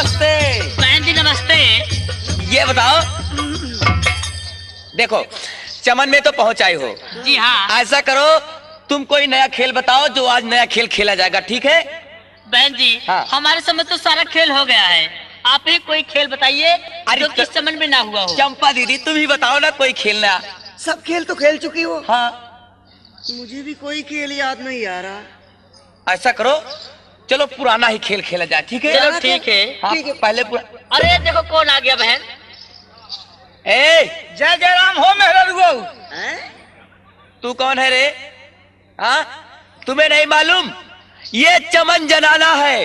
नमस्ते। बहन जी नमस्ते। ये बताओ, देखो चमन में तो पहुंचाई हो। जी हाँ। ऐसा करो, तुम कोई नया खेल बताओ जो आज नया खेल खेला जाएगा, ठीक है? बहन जी हाँ। हमारे समय तो सारा खेल हो गया है, आप ही कोई खेल बताइए जो तो- इस समय में ना हुआ हो। चंपा दीदी तुम ही बताओ ना कोई खेलना। सब खेल तो खेल चुकी हो। हाँ। मुझे भी कोई खेल याद नहीं आ रहा। ऐसा करो, चलो पुराना ही खेल खेला जाए, ठीक है? चलो ठीक है। हाँ, ठीक है। पहले अरे देखो कौन आ गया बहन। ए जय जय राम हो मेहरा रुगो। तू कौन है रे? हाँ, तुम्हें नहीं मालूम? ये चमन जनाना है,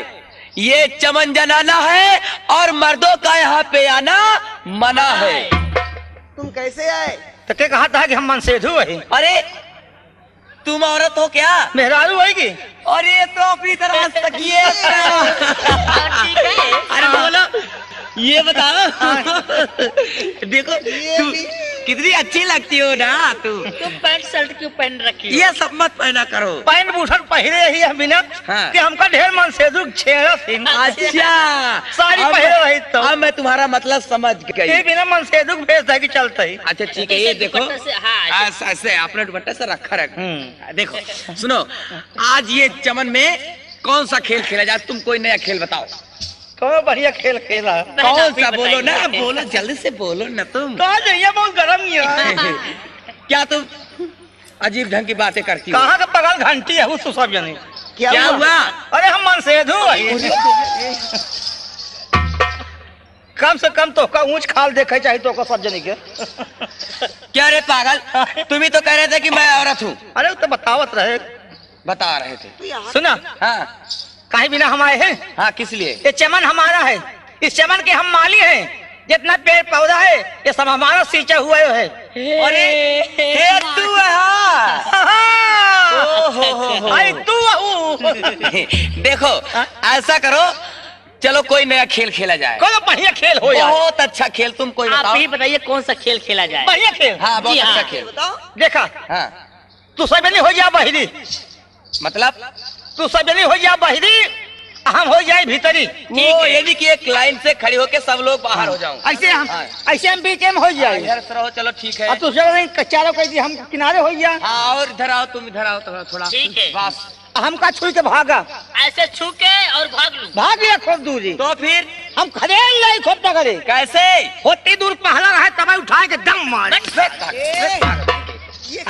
ये चमन जनाना है और मर्दों का यहाँ पे आना मना है। तुम कैसे आए? तो क्या कहा था कि हम मनसेधु वही अरे तुम औरत हो क्या? मेहरारू होगी। और ये तो अपनी तरह तकिए। ठीक है। अरे बोलो, ये बताओ। देखो तू कितनी अच्छी लगती हो ना तू। तुम पैंट शर्ट क्यों पहन रखी हो? ये सब मत पहना करो। पैंट बूढ़न पहरे ही हम बिना हाँ। कि हमका ढेर मनसेधु छेड़ा सिंह। अच्छा, साड़ी अब- पहरे रही तो अब मैं तुम्हारा मतलब समझ ये गई। बिना मनसेधु भेज दे कि चलते ही। अच्छा ठीक है, ये देखो दुपट्टा से- हाँ, ऐसे ऐसे अपने दुपट्टे से रखा रख। देखो सुनो, आज ये चमन में कौन सा खेल खेला जाए? तुम कोई नया खेल बताओ। कौन बढ़िया खेल खेला। बहन, कौन आप ही सा? बोलो ना, बताइए। बोलो जल्दी से बोलो ना तुम। कहा जाइए बहुत गर्म ही है। क्या तुम अजीब ढंग की बातें करती हो? कहाँ का बगल घंटी है उस सब जने। क्या हुआ? अरे हम मनसेधु वही। कम से कम तो का ऊंच खाल देखे चाहिए तो सब जने के। क्या रे पागल, तुम ही तो कह रहे थे कि मैं औरत हूँ। अरे तो बतावत रहे। बता रहे थे। सुना, हाँ कहीं बिना हम आए हैं। हाँ, किस लिए? ये चमन हमारा है, इस चमन के हम माली हैं। जितना पेड़ पौधा है ये सब हमारा सींचा हुआ है। अरे हे तू अरे तू देखो, ऐसा करो, चलो कोई नया खेल खेला जाए। कौन बढ़िया खेल हो यार। बहुत अच्छा खेल, तुम कोई आप बताओ। ही बताइए कौन सा खेल खेला जाए। बढ़िया खेल। हाँ, बहुत जी अच्छा हाँ। खेल। देखा, हाँ, तू सब नहीं हो जा बहिरी, मतलब तू सब नहीं हो जा बहिरी, हम हो जाए भीतरी। वो ये भी कि एक लाइन से खड़ी होके सब लोग बाहर हो जाऊं। ऐसे हम हाँ। ऐसे हम बीच में हो जाए। इधर से रहो, चलो ठीक है। और तू सब चारों कैसे हम किनारे हो जा। हाँ, और इधर आओ, तुम इधर आओ थोड़ा। ठीक है। बस। हमका छुई के भागा, ऐसे छू के और भाग लूं। भाग गया खूब दूरी। तो फिर हम खदेड़ नहीं खूब टकरे। कैसे? होती दूर पहला रहे तब उठा के दम मारे।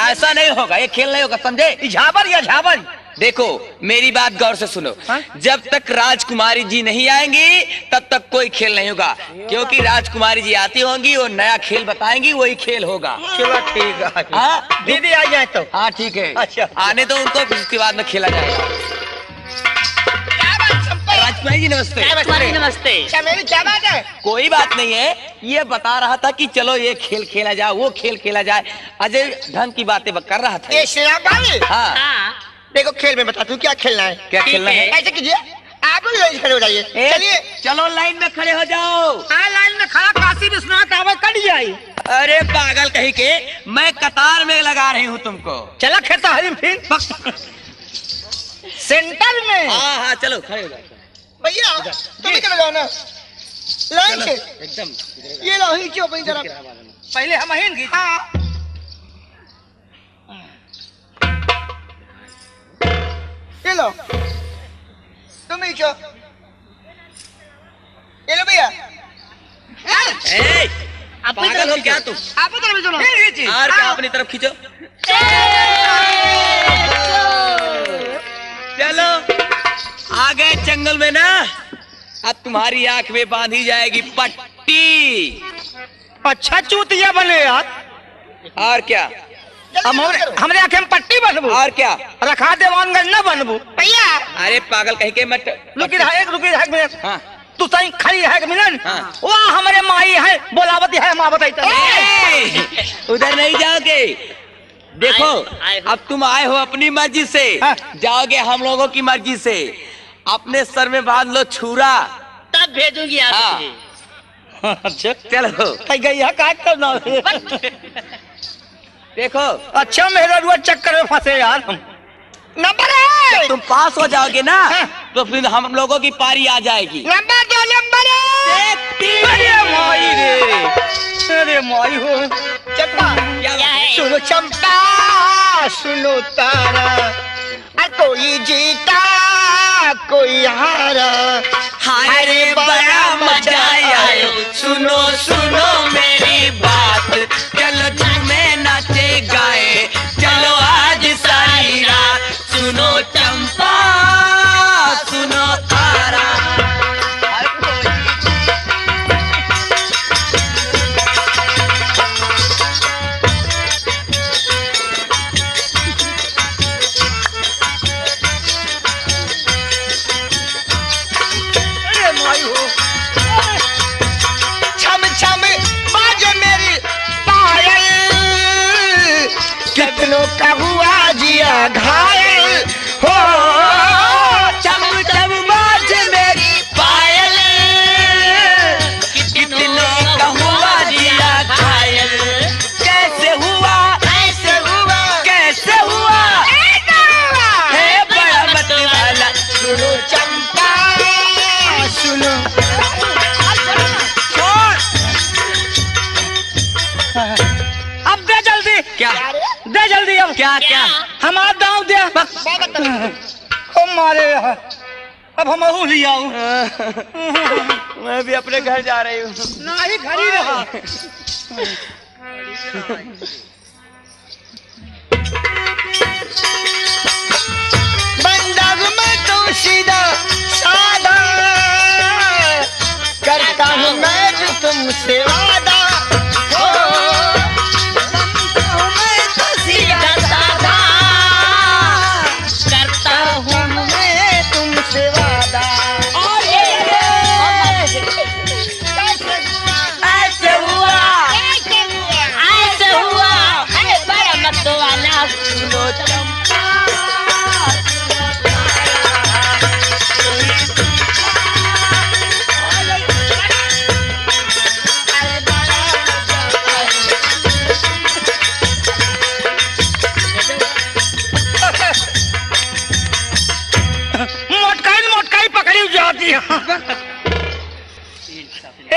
ऐसा नहीं होगा, ये खेल नहीं होगा, समझे? झाबर या झाबर। देखो मेरी बात गौर से सुनो। हाँ? जब तक राजकुमारी जी नहीं आएंगी तब तक कोई खेल नहीं होगा, क्योंकि राजकुमारी जी आती होंगी और नया खेल बताएंगी, वही खेल होगा। चलो ठीक है। हाँ? दीदी आ जाए तो। हाँ ठीक है। अच्छा। आने दो उनको, फिर उसके बाद में खेला जाएगा। राजकुमारी जी नमस्ते। राजकुमारी नमस्ते। मेरी क्या बात है? कोई बात नहीं है, ये बता रहा था कि चलो ये खेल खेला जाए, वो खेल खेला जाए। अजय ढंग की बातें कर रहा था। ये श्रेया बाबी। हाँ, हाँ देखो खेल में बता तू क्या खेलना है। क्या खेलना है? ऐसे कीजिए, आप लोग लाइन खड़े हो जाइए। चलिए। चलो लाइन में खड़े हो जाओ। हाँ, लाइन में खड़ा काशी विश्वनाथ आवाज कट जाए। अरे पागल कहीं के, मैं कतार में लगा रही हूँ तुमको। चला खेता हरी फिर सेंटर में। हाँ हाँ, चलो खड़े हो जाओ। भैया तुम ही चले जाओ ना लाइन से। एकदम ये लो ही क्यों अपनी तरफ। पहले हम आएंगे। हाँ। ये लो तुम ही क्यों। ये लो भैया। ए, अपनी पागल हो तरफ क्या तुम? आप उधर भी चलो। और क्या, अपनी तरफ खींचो। चलो आ गए जंगल में ना, अब तुम्हारी आंख में बांधी जाएगी पट्टी। अच्छा चूतिया बने यार। और क्या? हमरे आंखें में पट्टी बनबू और क्या? रखा देवानगंज न बनबू भैया। अरे पागल कहीं के मत। रुकी रहा एक मिनट। हाँ। तू सही खड़ी है मिलन। हाँ। वहाँ हमारे माई है बोलावती है माँ बताई। उधर नहीं जाओगे। देखो आए हो। अब तुम आए हो अपनी मर्जी से, हाँ। जाओगे हम लोगों की मर्जी से। अपने सर में बांध लो छुरा। तब भेजूंगी आप हाँ। तुझे। अच्छा चलो कहीं गई है काट करना। देखो, अच्छा मेरा रुआ चक्कर में फंसे यार हम। नंबर है। तुम पास हो जाओगे ना हाँ। तो तो फिर हम लोगों की पारी आ जाएगी। नंबर दो, नंबर अरे माई रे, अरे माई हो चंपा, सुनो चंपा सुनो तारा, कोई जीता कोई हारा, हाय रे बड़ा मजा आयो, सुनो सुनो मेरी बात, चलो झूमे नाचे गाए, चलो आज सारी रात, सुनो चंपा सुनो तारा। कितनों का हुआ जिया घायल हो, चम चम बाज मेरी पायल, कितनों का हुआ जिया घायल, कैसे हुआ ऐसे हुआ कैसे हुआ है बड़ा मत वाला, सुनो चंपा सुनो। अब दे जल्दी, क्या दे जल्दी, अब क्या क्या हमारा दाव दे। ओ मारे अब हम अहू लिया हूँ। मैं भी अपने घर जा रही हूँ। ना ही घर ही रहा। बंदा मैं तो सीधा सादा, करता हूँ मैं भी तुमसे वादा,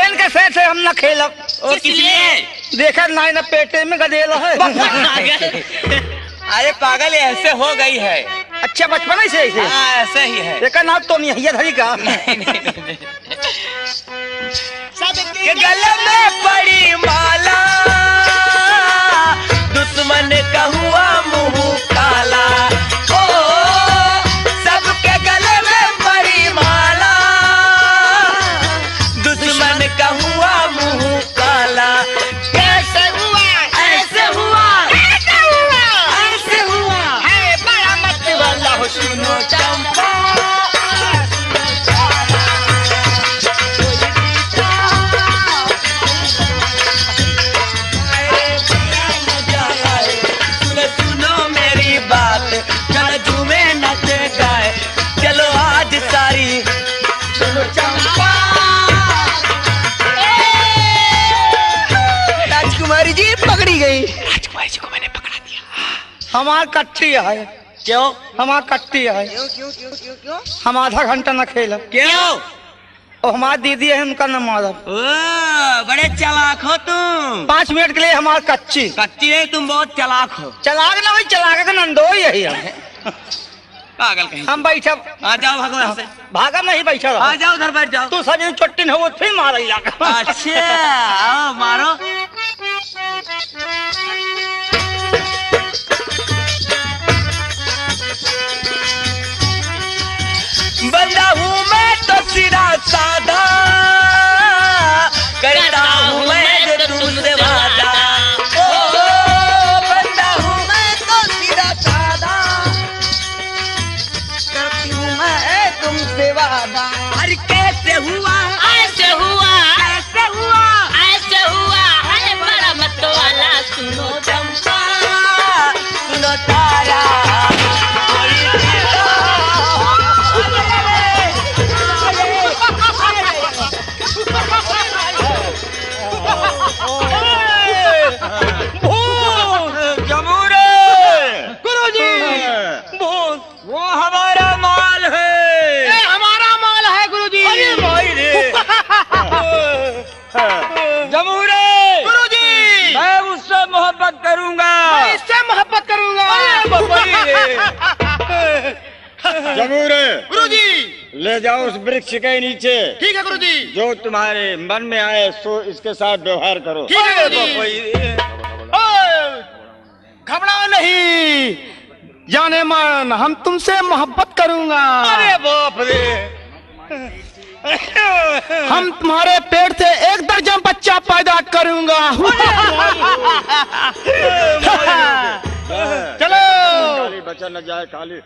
इनके से हम न खेलब। किसलिए? देखा ना न पेटे में गदेला है। अरे पागल ऐसे हो गई है। अच्छा बचपन से ऐसे? हाँ ऐसे ही है। देखा ना तो नहीं है धरी का। के गले में पड़ी माला, दुश्मन का हुआ मुंह काला, ओ सबके गले में पड़ी माला, दुश्मन का हुआ मुंह काला, कैसे हुआ ऐसे हुआ ऐसे हुआ ऐसे हुआ है बड़ा मत वाला हो। सुनो चंपा राजकुमारी जी पकड़ी गई। राजकुमारी जी को मैंने पकड़ा दिया। हमार कट्टी है। क्यों? हमार कट्टी है। क्यों? हम आधा घंटा न खेलब। क्यों? और हमारी दीदी है उनका न मारब। बड़े चालाक हो तुम। 5 मिनट के लिए हमार कच्ची। कच्ची नहीं, तुम बहुत चालाक हो। चलाक ना भाई, चलाक का नंदो यही है। पागल कहीं। हम बैठा। आ जाओ भगवान से। भागा नहीं बैठा। आ जाओ उधर बैठ जाओ। तू सब चोटी हो फिर मार इलाका। अच्छा आओ मारो। बंदा हूँ मैं तो सीधा साधा, करता हूँ मैं जो तुमसे वादा, ओ बंदा हूँ मैं तो सीधा साधा, करती हूँ मैं तुमसे वादा। अरे कैसे हुआ ऐसे हुआ ऐसे हुआ ऐसे हुआ है बड़ा मत वाला। सुनो चंपा सुनो तारा, गुरुजी वो हमारा माल है। जरूर गुरुजी। ले जाओ उस वृक्ष के नीचे। ठीक है गुरुजी। जो तुम्हारे मन में आए सो इसके साथ व्यवहार करो। ठीक है गुरुजी। घबराओ नहीं जाने मन, हम तुमसे मोहब्बत करूंगा। अरे बाप रे, हम तुम्हारे पेट से 1 दर्जन बच्चा पैदा करूंगा। चलो काली बचा न जाए काली।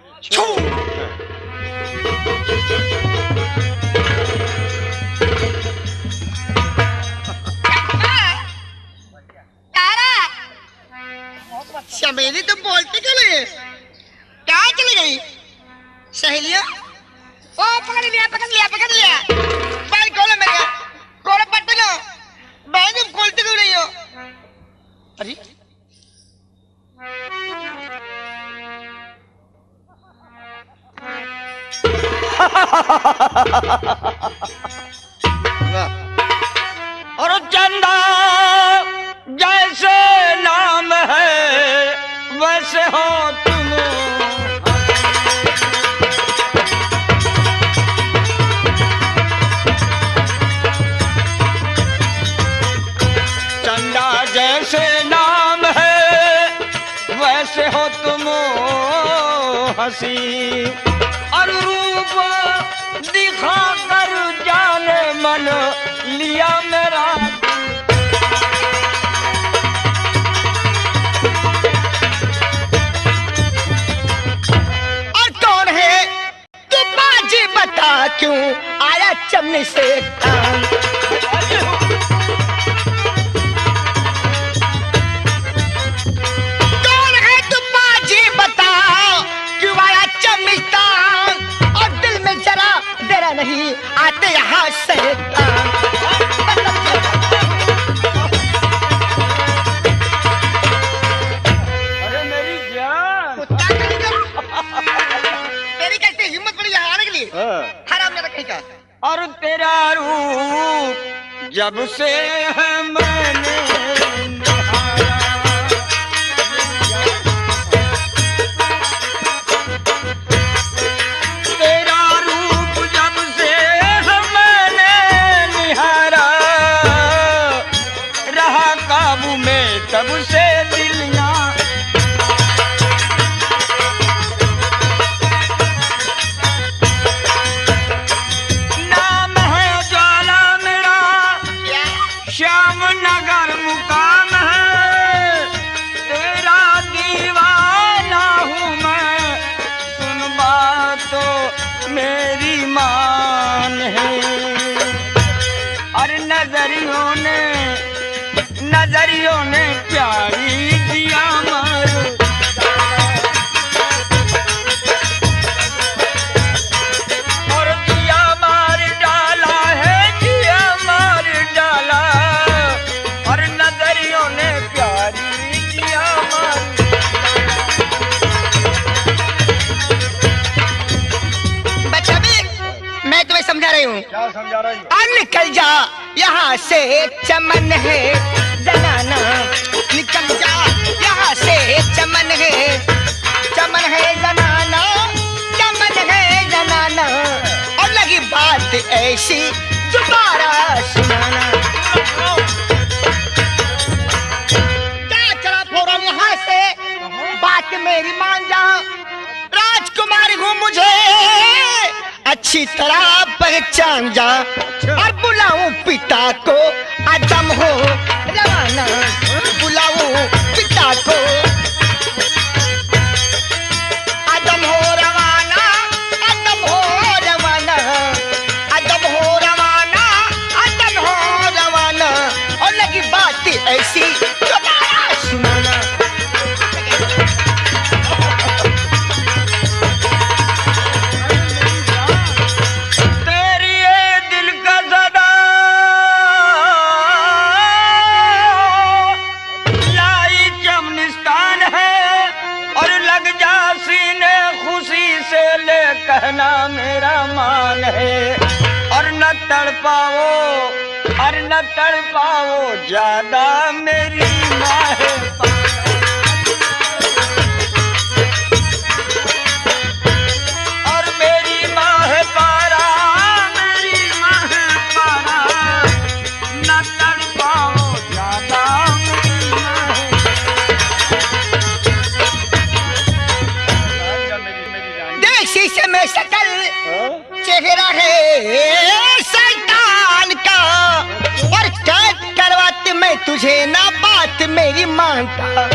चमेली तो बोलती क्यों नहीं है? क्या चली गई सहेलियां? ओ पकड़ लिया पकड़ लिया पकड़ लिया। भाई खोलो मेरे खोलो पट्टे लो। भाई तुम खोलते क्यों नहीं हो? अरे और चंदा जैसे नाम है वैसे हो तुम। चंदा जैसे नाम है वैसे हो तुम हंसी, और रूप दिखा कर जाने मन लिया मेरा। और कौन है तू बाजी बता क्यों आया चमने से काम? कौन है तू बाजी बता क्यों आया चमनिस्तान? और दिल में जरा डरा नहीं आते यहाँ शैतान। अरे मेरी जान, कुत्ता कहेगा? तेरी कैसे हिम्मत पड़ी यहाँ आने के लिए? हराम ने रखने का। और तेरा रूप जब से है मैंने निहारा, तेरा रूप जब से है मैंने निहारा, रहा काबू में तब से दिल यहाँ। नाम है ज्वाला मेरा, श्याम नगर मुकाम है, तेरा दीवाना हूँ मैं, सुन बात तो मेरी मान है। और नजरियों ने प्यारी दिया मार, और दिया मार डाला है, दिया मार डाला, और नजरियों ने प्यारी दिया मार। बच्चा भी मैं तुम्हें समझा रही हूँ। क्या समझा रही हो? और निकल जा यहाँ से चमन है जनाना, निकल जा यहाँ से चमन है जनाना, चमन है जनाना। और लगी बात ऐसी दोबारा सुनाना। क्या चला फौरन यहाँ से बात मेरी मान जा। राजकुमारी हूँ मुझे अच्छी तरह पहचान जा। और बुलाऊं पिता को आदम हो रवाना, बुलाऊं पिता को आदम हो रवाना, आदम हो रवाना, आदम हो रवाना, आदम हो रवाना। और लगी बात ऐसी दोबारा सुनाना। तेरी ये दिल का सदा लाई चमनिस्तान है, और लग जा सीने खुशी से ले कहना मेरा मान है। और न तड़पाओ ज्यादा मेरी माँ है। शकल चेहरा है शैतान का, और कैद करवाते मैं तुझे ना बात मेरी मानता,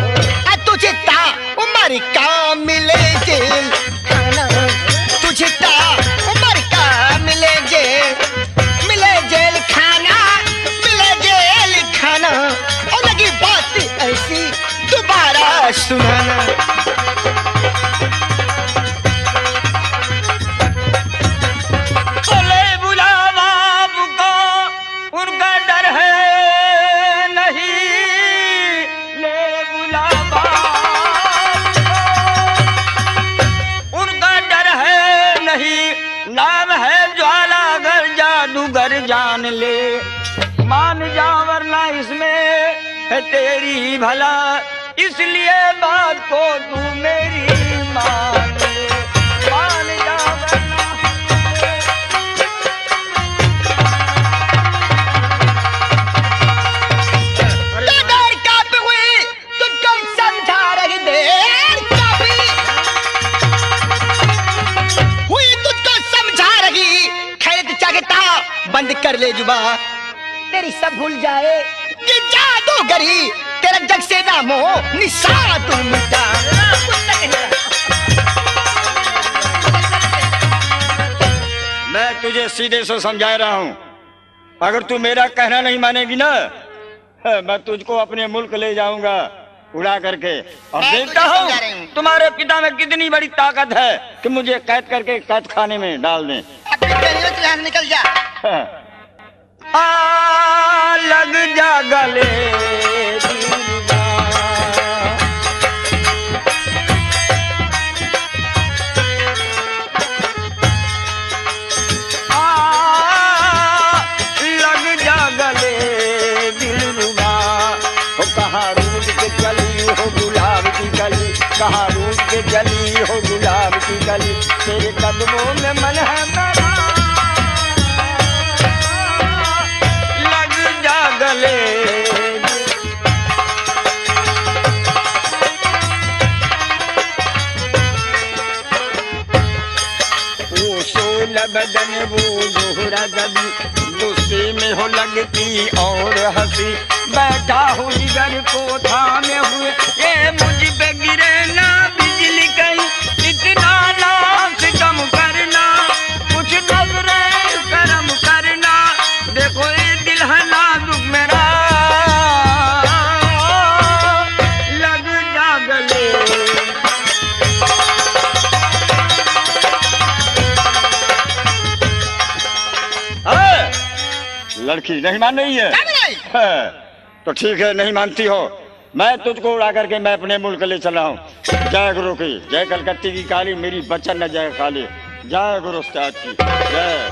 तुझे ता उम्र का मिले जेल खाना, तुझे ता उम्र का मिले जेल खाना, मिले जेल खाना, और लगी बात ऐसी दोबारा सुनाना। बोले बुलावा बुको, उनका डर है नहीं, ले बुलावा उनका डर है नहीं, नाम है ज्वालागर जादूगर जान ले, मान जा वरना इसमें है तेरी भला, इसलिए बात को तू मेरी मान ले, मान जा वरना। देर काफी हुई तुझको समझा रही, देर काफी हुई तुझको समझा रही, खैर चाहता बंद कर ले जुबा, तेरी सब भूल जाए कि जादूगरी तेरा जग से नामो निशान तू मिटा। मैं तुझे सीधे से समझा रहा हूँ, अगर तू मेरा कहना नहीं मानेगी ना, मैं तुझको अपने मुल्क ले जाऊंगा उड़ा करके, और मैं देखता तुझे समझा रही हूँ हूँ। तुम्हारे पिता में कितनी बड़ी ताकत है कि मुझे कैद करके कैद खाने में डाल दें। अपनी गलियों से यहाँ निकल जा। आ लग जा गले दिलवा, लग जा गले दिलरुबा, हो कहाँ रूठ के चली हो गुलाब की गली, कहाँ रूठ के चली हो गुलाब की गली, तेरे कदमों में मन है मेरा, लग जा गले। वो सोलह बदन वो दोहरा गदी, गुस्से में हो लगती और हंसी, बैठा हूँ जिगर को थामे हुए, ये मुझ पे गिरे ना बिजली कहीं, इतना ना सितम करना, कुछ नजरे करम करना, देखो ये दिल है नाजुक मेरा, लग जा गले। लड़की नहीं मान रही है? तो ठीक है, नहीं मानती हो, मैं तुझको उड़ा करके मैं अपने मुल्क ले चला हूँ। जय गुरु की जय, कलकत्ते की काली मेरी बच्चन न जय काली, जय गुरु उस्ताद की जय।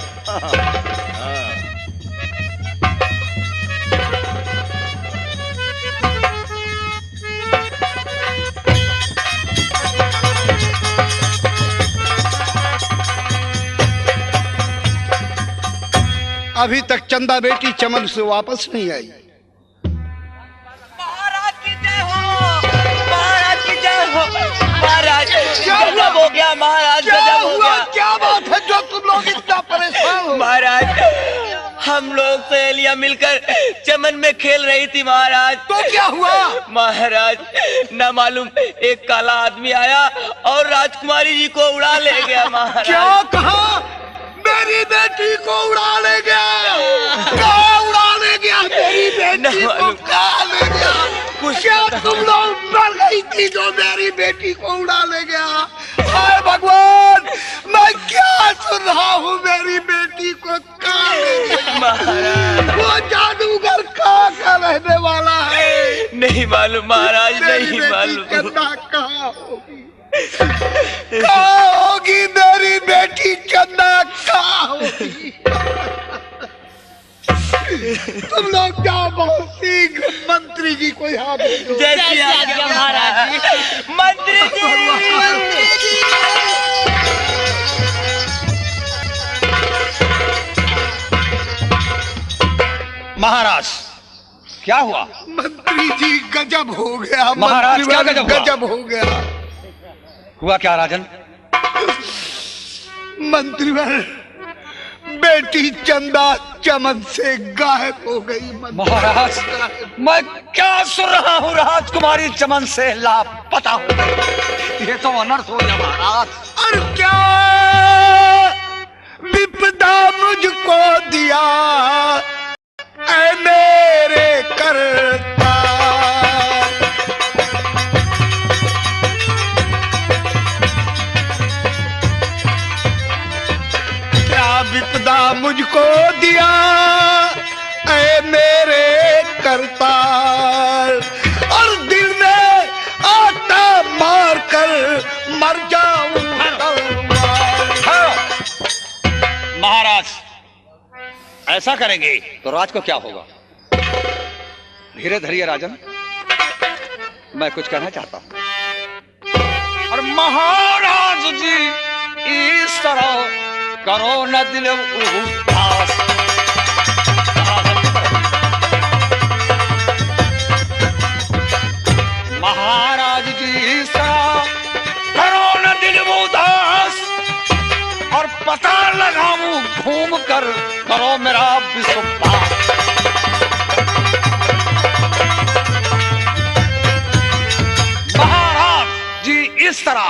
अभी तक चंदा बेटी चमन से वापस नहीं आई। महाराज की जय हो, महाराज की जय हो, महाराज गजब हो गया, महाराज गजब हो गया। क्या बात है जो तुम लोग इतना परेशान हो? महाराज हम लोग सहेलियां मिलकर चमन में खेल रही थी महाराज। तो क्या हुआ? महाराज न मालूम एक काला आदमी आया और राजकुमारी जी को उड़ा ले गया महाराज। क्या कहा? मेरी बेटी को उड़ा ले गया? कहाँ उड़ा ले गया? मेरी बेटी को कहाँ ले गया? क्या तुम लोग मर गई थी जो मेरी बेटी को उड़ा ले गया? हाय भगवान, मैं क्या सुन रहा हूँ? मेरी बेटी को कहाँ ले गया? महाराज वो जादूगर कहाँ का रहने वाला है? नहीं मालूम महाराज, नहीं मालूम। चंदा कहाँ होगी? कहाँ होगी मेरी बेटी? चंदा कहाँ होगी? तुम लोग जाओ, बहुत शीघ्र मंत्री जी को यहाँ भेजो। जैसी आज्ञा महाराज जी। मंत्री जी, महाराज क्या हुआ? मंत्री जी गजब हो गया। महाराज, क्या मंत्री गजब हुआ? गजब हो गया। हुआ क्या राजन? मंत्रीवर, बेटी चंदा चमन से गायब हो गई। महाराज, मैं क्या सुन रहा हूँ? राजकुमारी चमन से लापता हो गई। ये तो अनर्थ हो गया महाराज। और क्या विपदा मुझको दिया ऐ मेरे कर्ता। क्या विपदा मुझको दिया ऐ मेरे कर्ता। और दिल में आता मार कर मर जाऊं। महाराज, ऐसा करेंगे तो राज को क्या होगा? धीरे धीरे राजन, मैं कुछ कहना चाहता हूं। और महाराज जी, इस तरह करो न दिल उदास। महाराज जी, इस तरह करो न दिल उदास। और पता लगाऊं घूम कर, करो मेरा विश्वास। महाराज जी, इस तरह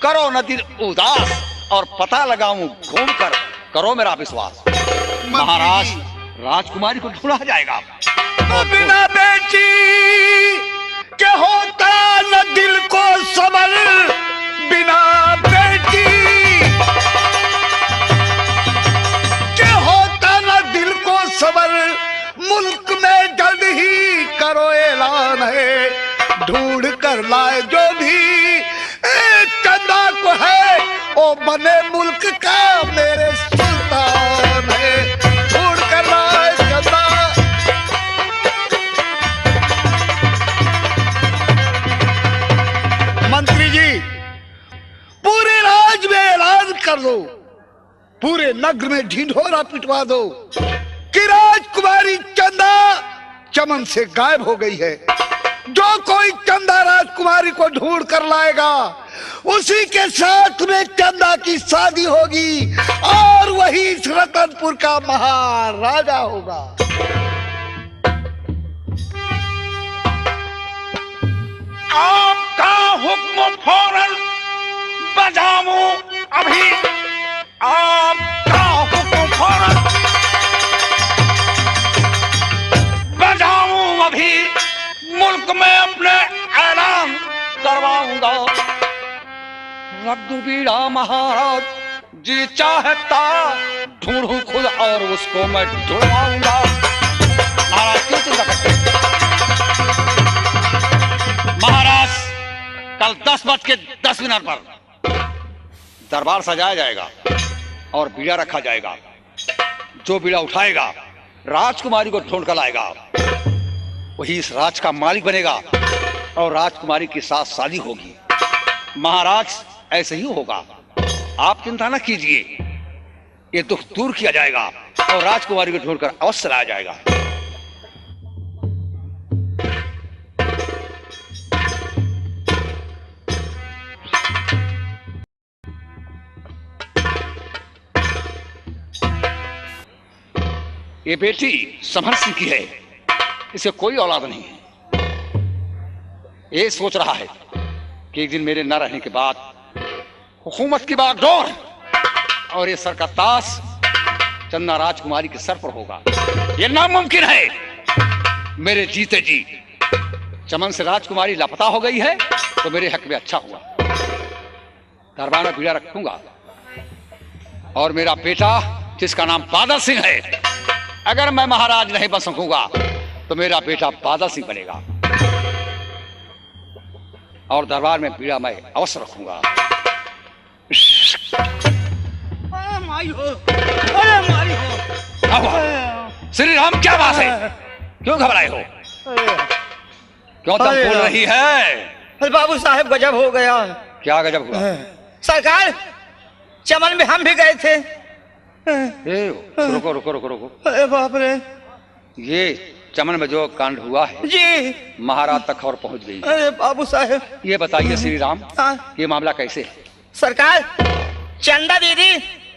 करो न दिल उदास। और पता लगाऊं घूम कर, करो मेरा विश्वास। महाराज, राजकुमारी को ढूंढा जाएगा। बिना बेटी के होता न दिल को सबर। बिना बेटी के होता न दिल को सबर। मुल्क में जल्द ही करो ऐलान है, ढूंढ कर लाए जो भी चंदा को है, ओ बने मुल्क का मेरे सुल्तान है। ढूंढ कर लाए चंदा। मंत्री जी, पूरे राज में ऐलान कर दो, पूरे नगर में ढिंढोरा पिटवा दो कि राजकुमारी चंदा चमन से गायब हो गई है। जो कोई चंदा राजकुमारी को ढूंढ कर लाएगा, उसी के साथ में चंदा की शादी होगी और वही इस रतनपुर का महाराजा होगा। आपका हुक्म फौरन बजाऊं अभी। आपका हुक्म फौरन बजाऊं अभी। मुल्क में अपने ऐलान करवाऊंगा। रख दूं बीड़ा महाराज जी चाहता, ढूंढूं खुद और उसको मैं ढूंढवाऊंगा। महाराज क्यों चिंता करते हैं? महाराज, कल 10:10 पर दरबार सजाया जाएगा और बीड़ा रखा जाएगा। जो बीड़ा उठाएगा, राजकुमारी को ढूंढ कर लाएगा, वही इस राज का मालिक बनेगा और राजकुमारी के साथ शादी होगी। महाराज, ऐसे ही होगा, आप चिंता न कीजिए। ये दुख दूर किया जाएगा और राजकुमारी को ढूंढकर अवश्य लाया जाएगा। ये बेटी समर सिंह की है, इसे कोई औलाद नहीं है। ये सोच रहा है कि एक दिन मेरे न रहने के बाद हुकूमत की बागडोर और ये सर का ताज चंदा राजकुमारी के सर पर होगा। ये नामुमकिन है। मेरे जीते जी चमन से राजकुमारी लापता हो गई है तो मेरे हक में अच्छा हुआ। दरबार में बीड़ा रखूंगा और मेरा बेटा जिसका नाम बादल सिंह है, अगर मैं महाराज नहीं बन सकूंगा तो मेरा बेटा बादल सिंह बनेगा और दरबार में बीड़ा मैं अवश्य रखूंगा। श्री राम, क्या बात है? क्यों घबराए हो? क्यों तुम बोल रही है? बाबू साहब, गजब हो गया। क्या गजब हुआ? सरकार, चमन में हम भी गए थे। रुको रुको रुको रुको। अरे बाप रे, ये चमन में जो कांड हुआ है जी महाराज तक खबर पहुंच गई। अरे बाबू साहब, ये बताइए श्री राम, हाँ? ये मामला कैसे है? सरकार, चंदा दीदी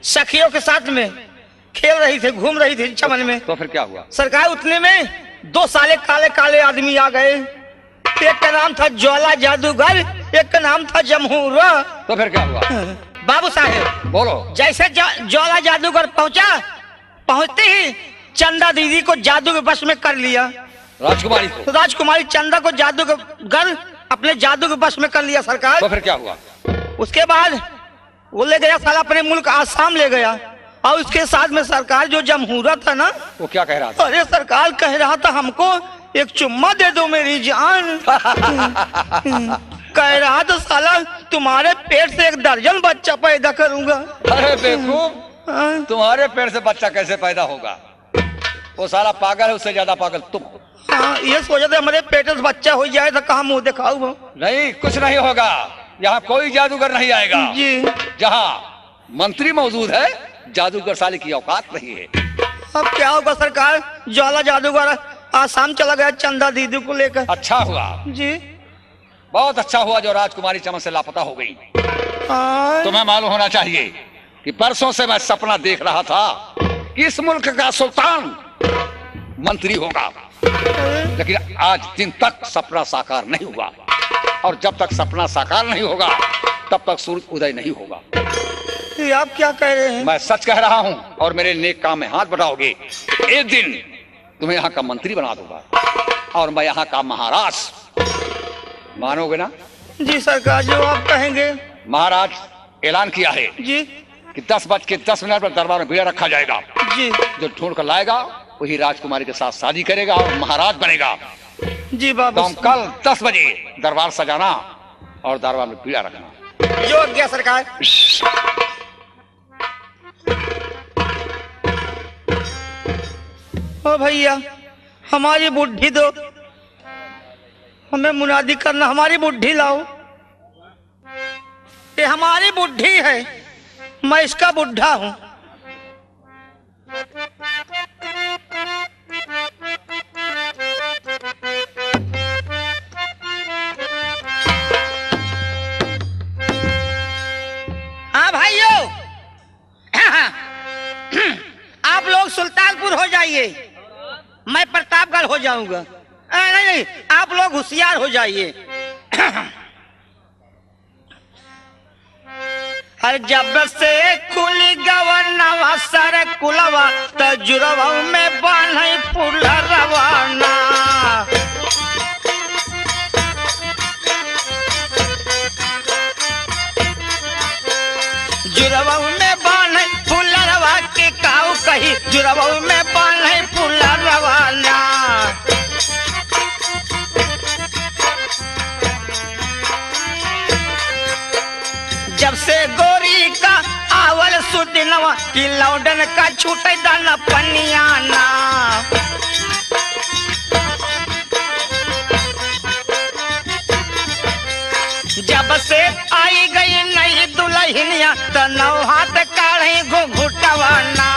सखियों के साथ में खेल रही थी, घूम रही थी चमन में। तो फिर क्या हुआ? सरकार उतने में 2 साले काले काले आदमी आ गए। एक का नाम था ज्वाला जादूगर, एक का नाम था जमहूरा। तो फिर क्या हुआ? बाबू साहेब बोलो। जैसे ज्वाला जादूगर पहुंचते ही चंदा दीदी को जादू के वश में कर लिया। राजकुमारी को? राजकुमारी चंदा को जादूगर अपने जादू के वश में कर लिया सरकार। तो फिर क्या हुआ? उसके बाद वो ले गया साला अपने मुल्क आसाम ले गया, और उसके साथ में सरकार जो जमहूरा था ना, वो क्या कह रहा था? अरे सरकार कह रहा था हमको एक चुम्मा दे दो मेरी जान। कह रहा था साला तुम्हारे पेट से 1 दर्जन बच्चा पैदा करूंगा। अरे बेवकूफ, तुम्हारे पेट से बच्चा कैसे पैदा होगा? वो साला पागल है, उससे ज्यादा पागल तुम। हाँ, ये सोचा था हमारे पेट से बच्चा हो जाए तो कहाँ मुंह दिखाऊ। नहीं, कुछ नहीं होगा। यहाँ कोई जादूगर नहीं आएगा जी। जहाँ मंत्री मौजूद है, जादूगर साले की औकात नहीं है। अब क्या होगा सरकार? ज्वाला जादूगर आसाम चला गया चंदा दीदी को लेकर। अच्छा हुआ जी, बहुत अच्छा हुआ जो राजकुमारी चमन से लापता हो गई। हाँ। तुम्हें मालूम होना चाहिए कि परसों से मैं सपना देख रहा था कि इस मुल्क का सुल्तान मंत्री होगा, लेकिन आज दिन तक सपना साकार नहीं हुआ, और जब तक सपना साकार नहीं होगा तब तक सूरज उदय नहीं होगा। ये आप क्या कह रहे हैं? मैं सच कह रहा हूं, और मेरे नेक काम में हाथ बढ़ाओगे, एक दिन तुम्हें यहाँ का मंत्री बना दूंगा, और मैं यहाँ का महाराज। मानोगे ना? जी सरकार, जो आप कहेंगे। महाराज ऐलान किया है जी कि 10:10 पर दरबार में भीड़ रखा जाएगा। जी जो ढूंढ कर लाएगा वही राजकुमारी के साथ शादी करेगा और महाराज बनेगा। जी बाबू। तो हम कल 10 बजे दरबार सजाना और दरबार में पीड़ा रखना। जो आज्ञा सरकार। ओ भैया, हमारी बुढ़ी दो, हमें मुनादी करना, हमारी बुढ़ी लाओ। ये हमारी बुढ़ी है, मैं इसका बुढ़ा हूं। हाँ भाइयों, आप लोग सुल्तानपुर हो जाइए, मैं प्रतापगढ़ हो जाऊंगा। नहीं, आप लोग होशियार हो जाइए। हर जब से खुली गवनवा सर कुलवा तजुरवा में बान्हे फूल रवाना। जुरवा में बान्हे फूल रवा के काऊ कही, जुरवा में बान्हे फूल रवाना। जब से गोरी का आवल सुदिनवा कि लौडन का छूटे दाना पनियाना। जब से आई गई नई दुल्हनिया तो 9 हाथ काढ़े घुघुटवाना।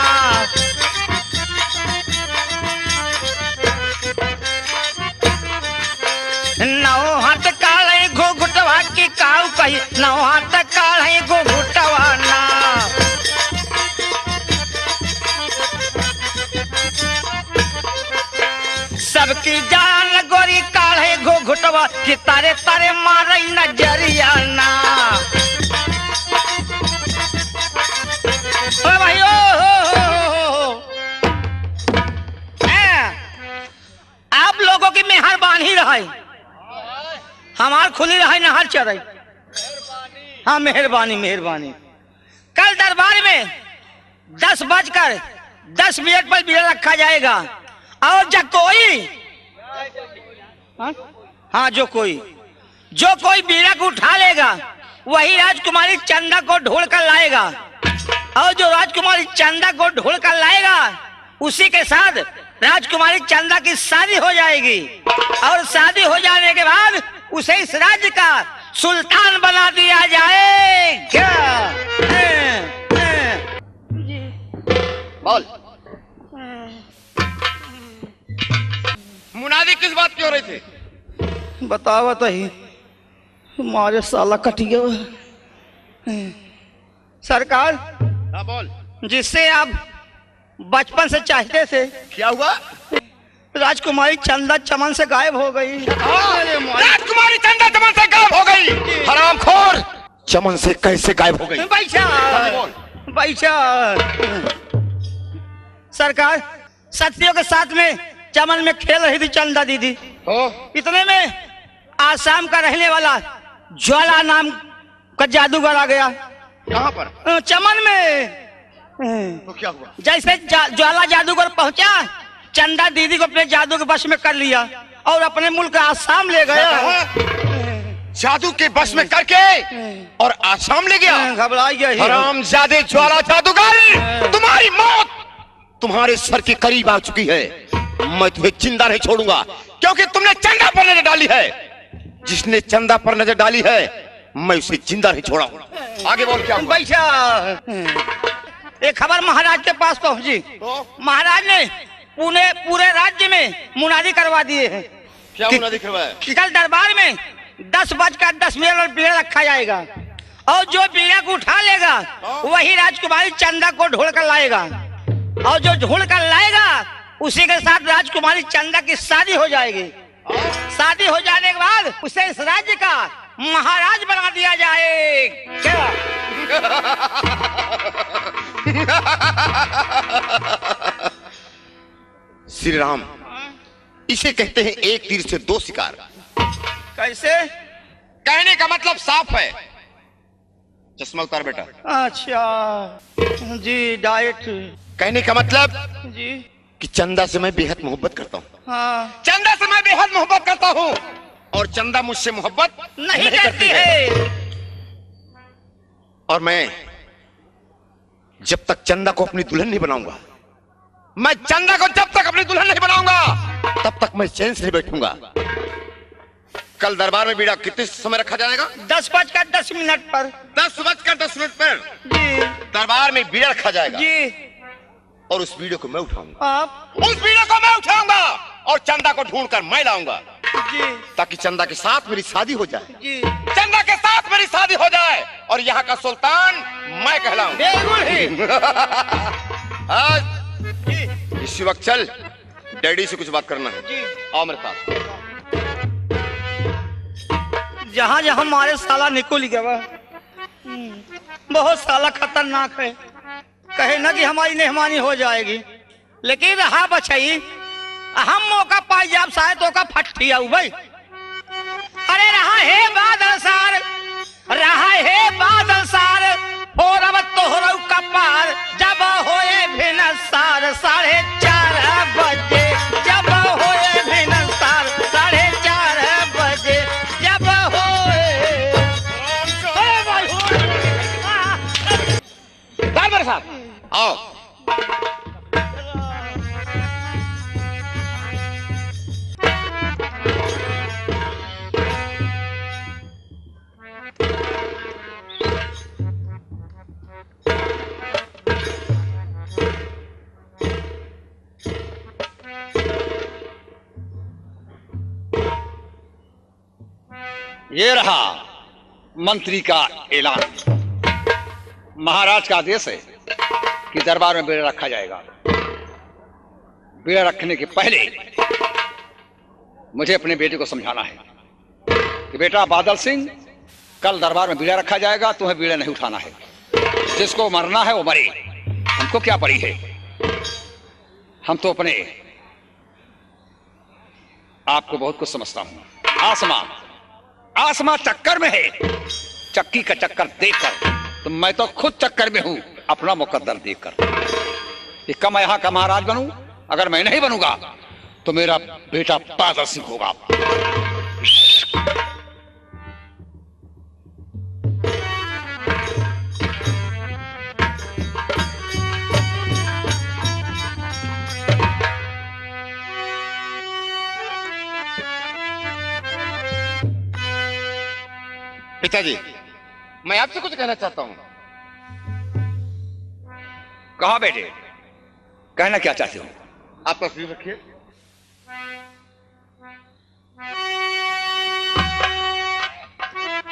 घुघुटवा की काऊ कही, 9 हाथ काढ़े घुघुटवाना। सबकी जान गोरी काढ़े घुघुटवा कि तारे तारे मारे नजरियाना। ओ भाइयों, आप लोगों की मेहरबानी रहे, हमार खुली रहे नहर चढ़े। हाँ, मेहरबानी मेहरबानी। कल दरबार में 10:10 पर भीड़ रखा जाएगा, और जो कोई जो कोई बीड़ा को उठा लेगा वही राजकुमारी चंदा को ढूंढ कर लाएगा, और जो राजकुमारी चंदा को ढूंढ कर लाएगा उसी के साथ राजकुमारी चंदा की शादी हो जाएगी, और शादी हो जाने के बाद उसे इस राज्य का सुल्तान बना दिया जाएगा। बोल, मुनादी किस बात की हो रही थी? बतावा तो ही, हमारे साला कट गया। सरकार, हाँ बोल। जिससे आप बचपन से चाहते थे, क्या हुआ? राजकुमारी चंदा चमन से गायब हो गई। राजकुमारी चंदा चमन से गायब हो गई। हरामखोर, चमन से कैसे गायब हो गई? बैठा सरकार, सत्यों के साथ में चमन में खेल रही थी चंदा दीदी। इतने में आसाम का रहने वाला ज्वाला नाम का जादूगर आ गया। कहाँ पर? चमन में। तो क्या हुआ? जैसे ज्वाला जादूगर पहुंचा, चंदा दीदी को अपने जादू के वश में कर लिया और अपने मुल्क आसाम ले गया। जादू के बस में करके और आसाम ले गया। घबरा गया। हरामजादे ज्वाला जादूगर, तुम्हारी मौत तुम्हारे सर के करीब आ चुकी है। मैं तुम्हें जिंदा नहीं छोड़ूंगा, क्योंकि तुमने चंदा पर नजर डाली है। जिसने चंदा पर नजर डाली है, मैं उसे जिंदा नहीं छोड़ा। आगे बोल क्या हुआ? एक खबर महाराज के पास पहुंची। महाराज ने पूरे राज्य में मुनादी करवा दिए हैं। क्या मुनादी करवाया? कल दरबार में 10:10 और बीड़ा रखा जाएगा, और जो बीड़ा को उठा लेगा वही राजकुमारी चंदा को ढूंढ कर लाएगा, और जो ढूंढ कर लाएगा उसी के साथ राजकुमारी चंदा की शादी हो जाएगी। शादी हो जाने के बाद उसे इस राज्य का महाराज बना दिया जाएगा। श्री राम, इसे कहते हैं एक तीर से दो शिकार। कैसे? कहने का मतलब साफ है। चश्मा उतार बेटा। अच्छा जी, डाइट। कहने का मतलब जी कि चंदा से मैं बेहद मोहब्बत करता हूँ। हाँ। चंदा से मैं बेहद मोहब्बत करता हूँ, और चंदा मुझसे मोहब्बत नहीं करती है। और मैं जब तक चंदा को अपनी दुल्हन नहीं बनाऊंगा, मैं चंदा को जब तक अपनी दुल्हन नहीं बनाऊंगा, तब तक मैं चैन से नहीं बैठूंगा। कल दरबार में बीड़ा कितने समय रखा जाएगा? 10:10 पर। 10:10 पर जी दरबार में बीड़ा रखा जाएगा। जी। और उस बीड़े को मैं उठाऊंगा। आप? उस बीड़े को मैं उठाऊंगा और चंदा को ढूंढकर मैं लाऊंगा, जी ताकि चंदा के साथ मेरी शादी हो जाए। जी। चंदा के साथ मेरी शादी हो जाए और यहाँ का सुल्तान मैं कहलाऊं। आज इसी वक्त चल, डैडी से कुछ बात करना है। जी। आओ मेरे पास। जहाँ जहाँ हमारे साला निकल गया, बहुत साला खतरनाक है। कहे ना कि हमारी मेहमानी हो जाएगी, लेकिन रहा बचाई, हम मौका पाई जाब शायद तो का फटी आऊ भाई। अरे रहा है बादल सार, रहा है बादल सार, और अब तोहरा का पार जब होए भिन सार 4:30 बजे, जब होए भिन सार 4:30 बजे, जब होए। मेरे साथ आओ। ये रहा मंत्री का ऐलान। महाराज का आदेश है कि दरबार में बीड़ा रखा जाएगा। बीड़ा रखने के पहले मुझे अपने बेटे को समझाना है कि बेटा बादल सिंह, कल दरबार में बीड़ा रखा जाएगा, तुम्हें बीड़ा नहीं उठाना है। जिसको मरना है वो मरे, हमको क्या पड़ी है। हम तो अपने आपको बहुत कुछ समझता हूं। आसमां चक्कर में है, चक्की का चक्कर देखकर तो मैं तो खुद चक्कर में हूं, अपना मुकद्दर देखकर। कि कब मैं यहां का महाराज बनूं? अगर मैं नहीं बनूंगा तो मेरा बेटा बादल सिंह होगा। पिताजी, मैं आपसे कुछ कहना चाहता हूं। कहा बेटे, कहना क्या चाहते हो? आप तस्वीर रखिए।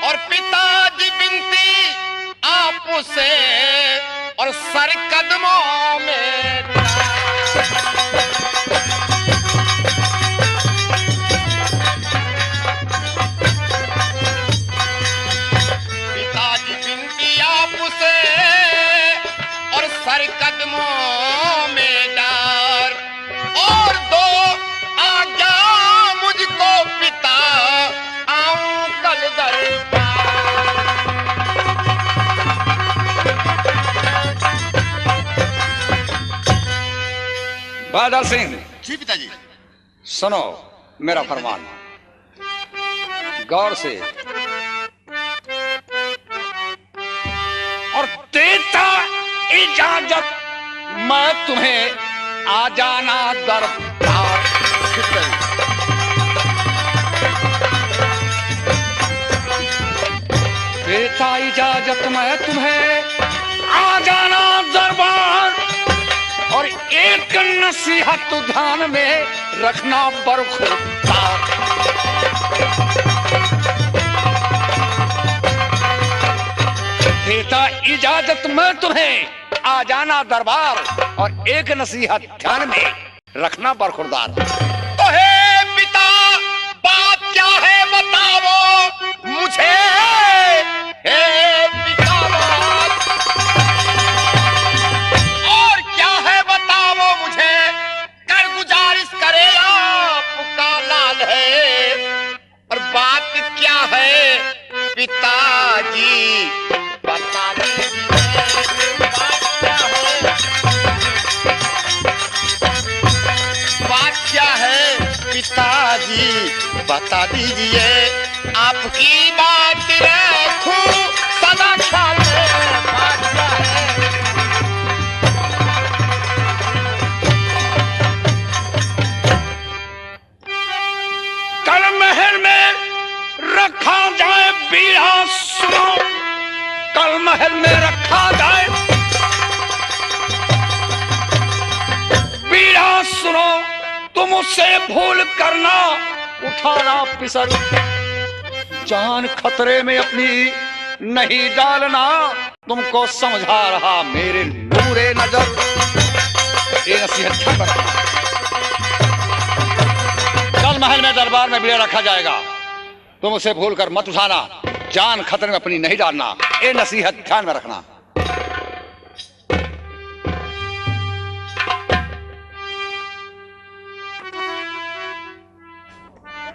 और पिताजी बिनती आपसे सर कदमों में पिताजी बिनती आपसे और सर कदमों में डार और दो आज्ञा मुझको पिता आऊं कल दरबार। बादल सिंह जी पिताजी। सुनो मेरा फरमान गौर से और देता इजाजत मैं तुम्हें आ जाना दरबार। देता इजाजत मैं तुम्हें आ जाना दरबार और एक नसीहत ध्यान में रखना बरखुरदार। देता इजाजत मैं तुम्हें आ जाना दरबार और एक नसीहत ध्यान में रखना बरखुरदार। तो हे पिता बात क्या है बताओ मुझे। हे पिता बात और क्या है बताओ मुझे। कर गुजारिश करे आपका लाल है और बात क्या है पिताजी बता दीजिए। बात क्या है पिताजी बता दीजिए। आपकी बात रखूं सदा ख्याल में। बात क्या है कल महल में रखा जाए बीड़ा सुनो। कल महल में रखा जाए बीड़ा सुनो। तुम उससे भूल करना उठाना पिसर। जान खतरे में अपनी नहीं डालना तुमको समझा रहा मेरे नूरे नजर। ये नसीहत ध्यान रखना। कल महल में दरबार में बीड़ा रखा जाएगा तुम उसे भूल कर मत उठाना। जान खतरे में अपनी नहीं डालना। ये नसीहत ध्यान में रखना।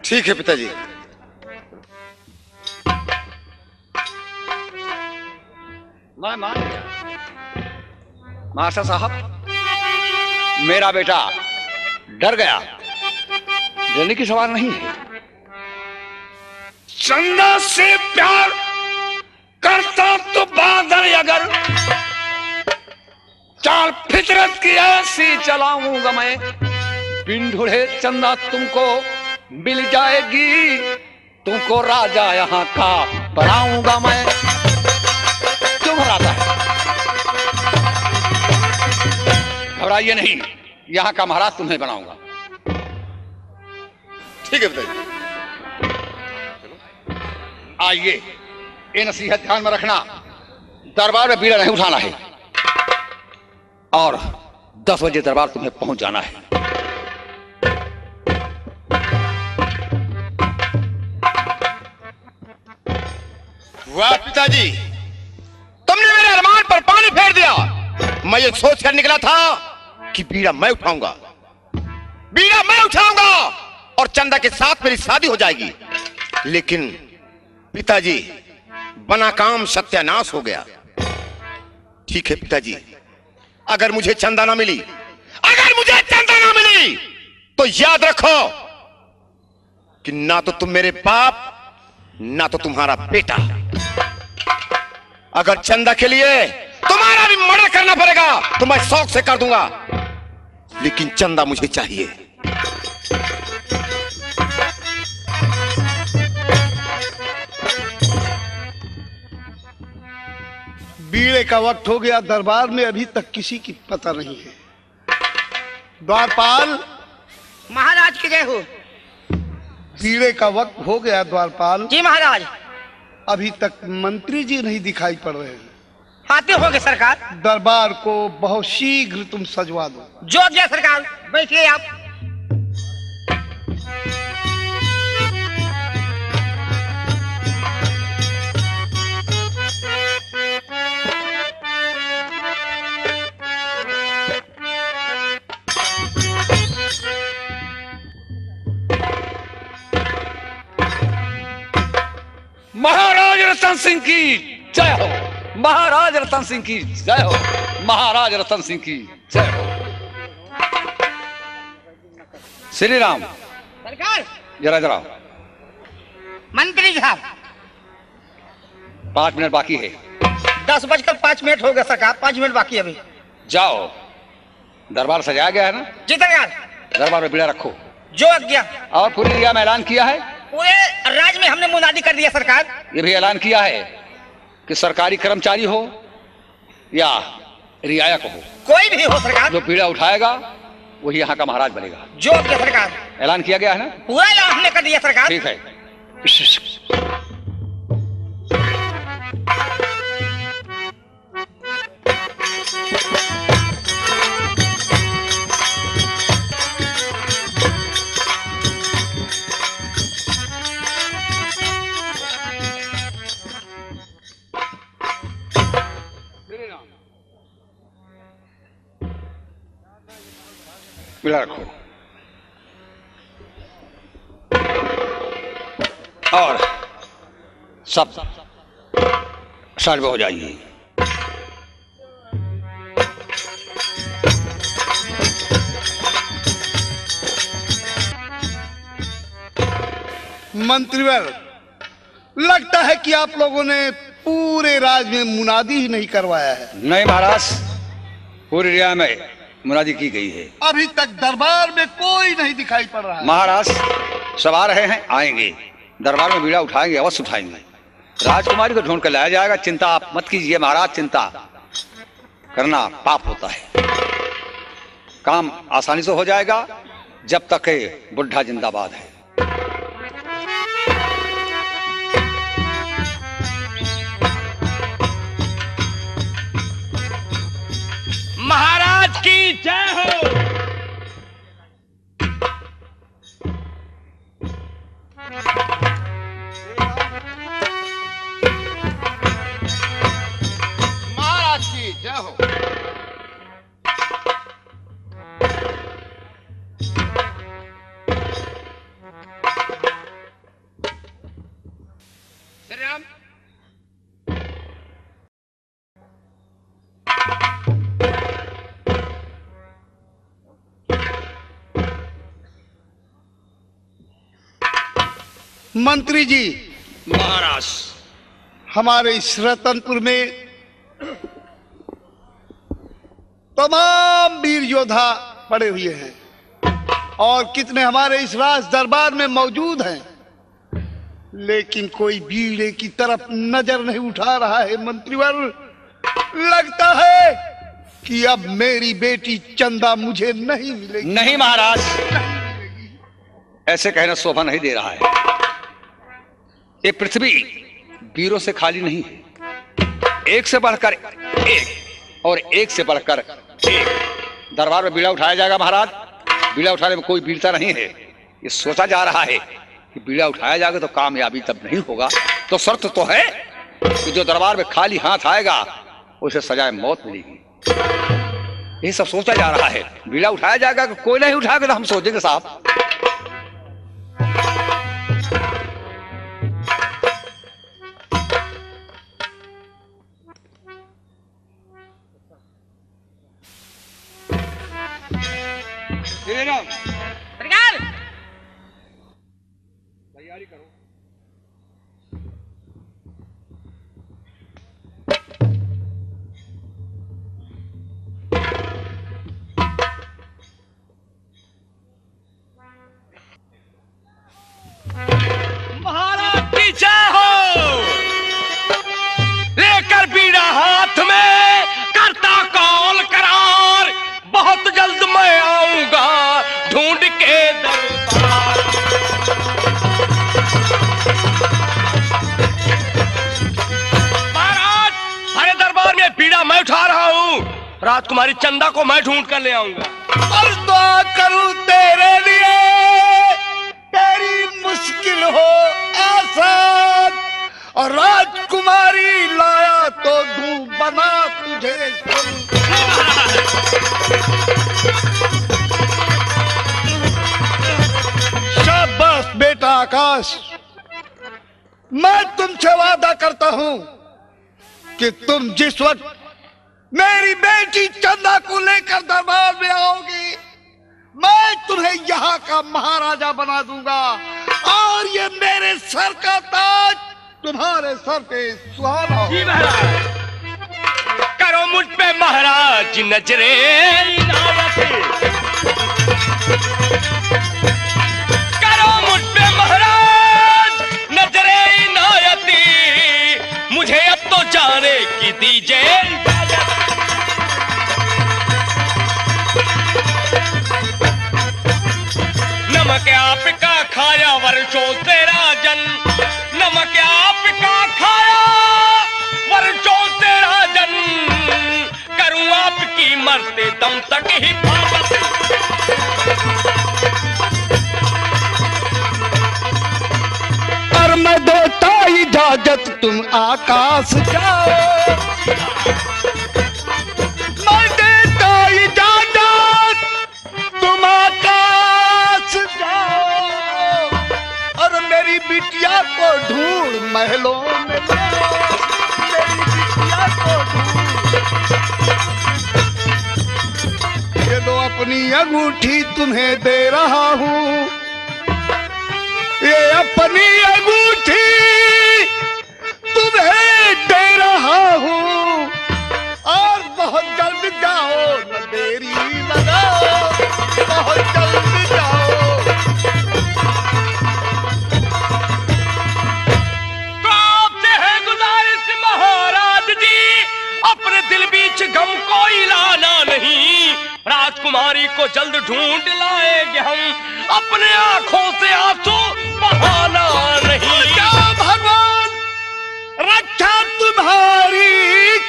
ठीक है पिताजी। मैं मान गया। मास्टर साहब मेरा बेटा डर गया। डरने की सवाल नहीं है। चंदा से प्यार करता तो बादल अगर चाल फितरत की ऐसी चलाऊंगा मैं। बिन ढूंढे चंदा तुमको मिल जाएगी। तुमको राजा यहाँ का बनाऊंगा मैं। क्यों घबराता है? घबराइए नहीं। यहाँ का महाराज तुम्हें बनाऊंगा। ठीक है पिताजी। आइए ये नसीहत ध्यान में रखना। दरबार में बीड़ा नहीं उठाना है और 10 बजे दरबार तुम्हें पहुंच जाना है। वाह पिताजी तुमने मेरे अरमान पर पानी फेर दिया। मैं ये सोच कर निकला था कि बीड़ा मैं उठाऊंगा। बीड़ा मैं उठाऊंगा और चंदा के साथ मेरी शादी हो जाएगी। लेकिन पिताजी बना काम सत्यानाश हो गया। ठीक है पिताजी अगर मुझे चंदा ना मिली तो याद रखो कि ना तो तुम मेरे बाप ना तो तुम्हारा बेटा। अगर चंदा के लिए तुम्हारा भी मर्डर करना पड़ेगा तो मैं शौक से कर दूंगा। लेकिन चंदा मुझे चाहिए। बीड़े का वक्त हो गया। दरबार में अभी तक किसी की पता नहीं है। द्वारपाल महाराज की जय हो। बीड़े का वक्त हो गया। द्वारपाल जी महाराज। अभी तक मंत्री जी नहीं दिखाई पड़ रहे हैं। आते होंगे सरकार। दरबार को बहुत शीघ्र तुम सजवा दो। जो गया सरकार, बैठिए आप। महाराज रतन सिंह की जय हो, महाराज रतन सिंह की जय हो, महाराज रतन सिंह की जय हो। श्री राम। सरकार। जरा जरा मंत्री साहब, 5 मिनट बाकी है। 10:05 हो गया सरकार, 5 मिनट बाकी अभी। जाओ, दरबार सजाया गया है ना? जी सरकार। दरबार में बीड़ा रखो। जो आज्ञा। और पूरी एरिया में ऐलान किया है, पूरे राज्य में हमने मुनादी कर दिया सरकार। ये भी ऐलान किया है कि सरकारी कर्मचारी हो या रियायत हो, कोई भी हो सरकार, जो पीड़ा उठाएगा वही यहाँ का महाराज बनेगा। जो आज्ञा सरकार। ऐलान किया गया है ना? पूरा ऐलान हमने कर दिया सरकार। ठीक है। मिला रखो और सब सर्व हो जाइए। मंत्रीवर, लगता है कि आप लोगों ने पूरे राज्य में मुनादी ही नहीं करवाया है। नहीं महाराज, पूरी एरिया में मुनादी की गई है। अभी तक दरबार में कोई नहीं दिखाई पड़ रहा है। महाराज सब आ रहे हैं, आएंगे, दरबार में बीड़ा उठाएंगे, अवश्य उठाएंगे। राजकुमारी को ढूंढ कर लाया जाएगा। चिंता आप मत कीजिए महाराज, चिंता करना पाप होता है। काम आसानी से हो जाएगा जब तक बुढ़ा जिंदाबाद है। महाराज की जय हो। महाराज की जय हो। श्री राम। मंत्री जी, महाराज, हमारे इस रतनपुर में तमाम वीर योद्धा पड़े हुए हैं और कितने हमारे इस राज दरबार में मौजूद हैं, लेकिन कोई बीड़े की तरफ नजर नहीं उठा रहा है। मंत्रीवर, लगता है कि अब मेरी बेटी चंदा मुझे नहीं मिलेगी। नहीं महाराज, ऐसे कहना शोभा नहीं दे रहा है। ये पृथ्वी वीरों से खाली नहीं है, एक से बढ़कर एक और एक से बढ़कर एक। दरबार में बीड़ा उठाया जाएगा महाराज। बीड़ा उठाने में कोई वीरता नहीं है। ये सोचा जा रहा है कि बीड़ा उठाया जाएगा तो कामयाबी तब नहीं होगा। तो शर्त तो है कि जो दरबार में खाली हाथ आएगा उसे सजाए मौत मिलेगी। ये सब सोचा जा रहा है। बीड़ा उठाया जाएगा, कोई नहीं उठाएगा तो हम सोचेंगे साहब। सरकार। तैयारी करो। महाराज की जय हो। लेकर बीड़ा हाथ में करता कॉल करार, बहुत जल्द मैं आऊंगा ढूंढ पीड़ा मैं उठा रहा हूँ। राजकुमारी चंदा को मैं ढूंढ कर ले आऊंगा। और दुआ करूं तेरे लिए, तेरी मुश्किल हो आसान, और राजकुमारी लाया तो दूं बना तुझे। शाबाश बेटा आकाश, मैं तुमसे वादा करता हूं कि तुम जिस वक्त मेरी बेटी चंदा को लेकर दरबार में आओगी, मैं तुम्हें यहाँ का महाराजा बना दूंगा, और ये मेरे सर का ताज तुम्हारे सर पे सुहाना हो। जी महाराज, करो मुझ पे महाराज नजरे इनायत, करो मुझ पे महाराज नजरे इनायत, मुझे अब तो जाने की दीजिए इजाजत। नमक आपका खाया वर्षों से राजन, नमक आपका खाया वर्षों से राजन, करूं आपकी मरते दम तक हिफाजत। और मैं देता इजाजत तुम आकाश जाओ, मैं देता इजाजत तुम आकाश जाओ, और मेरी बिटिया को ढूंढ महलों में लाओ, मेरी बिटिया को ढूंढ। ये लो अपनी अंगूठी तुम्हें दे रहा हूँ, ये अपनी अंगूठी तुम्हें दे रहा हूँ, और बहुत जल्द जाओ न देरी लगाओ, बहुत जल्द जाओ। तो आपसे है गुजारिश महाराज जी, अपने दिल बीच गम को लाना नहीं, राजकुमारी को जल्द ढूंढ लाएंगे हम, अपने आंखों से आंसू बहाना नहीं। क्या भगवान रक्षा तुम्हारी